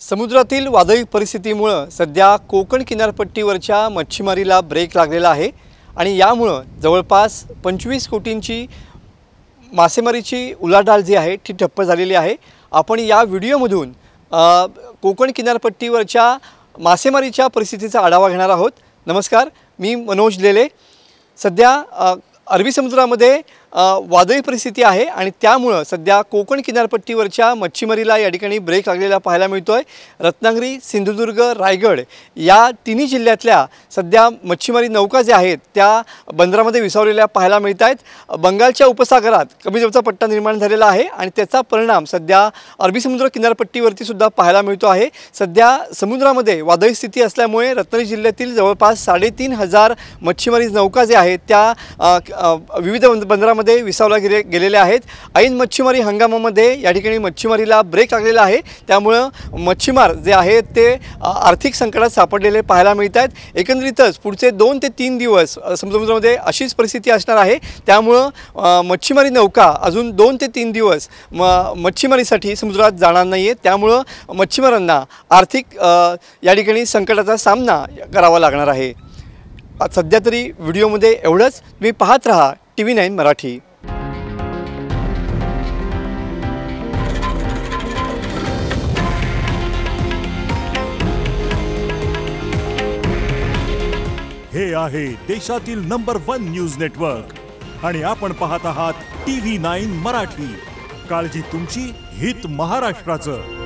समुद्रातील वादळी परिस्थितीमुळे सध्या कोकण किनारपट्टीवरच्या मच्छीमारीला ब्रेक लागलेला आहे आणि यामुळे जवळपास 25 कोटींची मासेमारीची उलाढाल जी आहे ती ठप्प झालेली आहे। आपण या व्हिडिओमधून कोकण किनारपट्टीवरच्या मासेमारीच्या परिस्थितीचा आढावा घेणार आहोत। नमस्कार, मी मनोज लेले। सध्या अरबी समुद्रामध्ये वादळी परिस्थिती आहे आणि त्यामुळे सध्या कोकण किनारपट्टीवरच्या मच्छीमारीला या ठिकाणी ब्रेक लागलेला पाहायला मिळतोय। रत्नागिरी, सिंधुदुर्ग, रायगड या तिन्ही जिल्ह्यातल्या सध्या मच्छीमारी नौका ज्या आहेत त्या बंदरामध्ये विसावलेल्या पाहायला मिळत आहेत। बंगालच्या उपसागरात कमी दाबाचा पट्टा निर्माण झालेला आहे आणि त्याचा परिणाम सध्या अरबी समुद्र किनारपट्टीवरती सुद्धा पाहायला मिळतो आहे। सध्या समुद्रामध्ये वादळी स्थिती असल्यामुळे रत्नागिरी जिल्ह्यातील जवळपास 3,500 मच्छीमारी नौका ज्या आहेत त्या विविध बंदरामध्ये विसावल्या गेलेल्या आहेत। ऐन मच्छीमारी हंगामामध्ये या ठिकाणी मच्छीमारीला ब्रेक लागलेला आहे, त्यामुळे मच्छीमार जे आहेत ते आर्थिक संकटात सापडलेले पाहायला मिळत आहेत। एकंदरीतच पुढचे 2 ते 3 दिवस समुद्रामध्ये अशीच परिस्थिती असणार आहे, त्यामुळे मच्छीमारी नौका अजून 2 ते 3 दिवस मच्छीमारीसाठी समुद्रात जाणार नाही आहेत, त्यामुळे मच्छीमारांना आर्थिक या ठिकाणी संकटाचा सामना करावा लागणार आहे। सध्या तरी व्हिडिओमध्ये एवढंच। तुम्ही पाहत रहा TV9 मराठी। हे आहे देशातील नंबर 1 न्यूज नेटवर्क आणि आपण पाहत आहात TV9 मराठी। काळजी तुमची, हित महाराष्ट्राचं।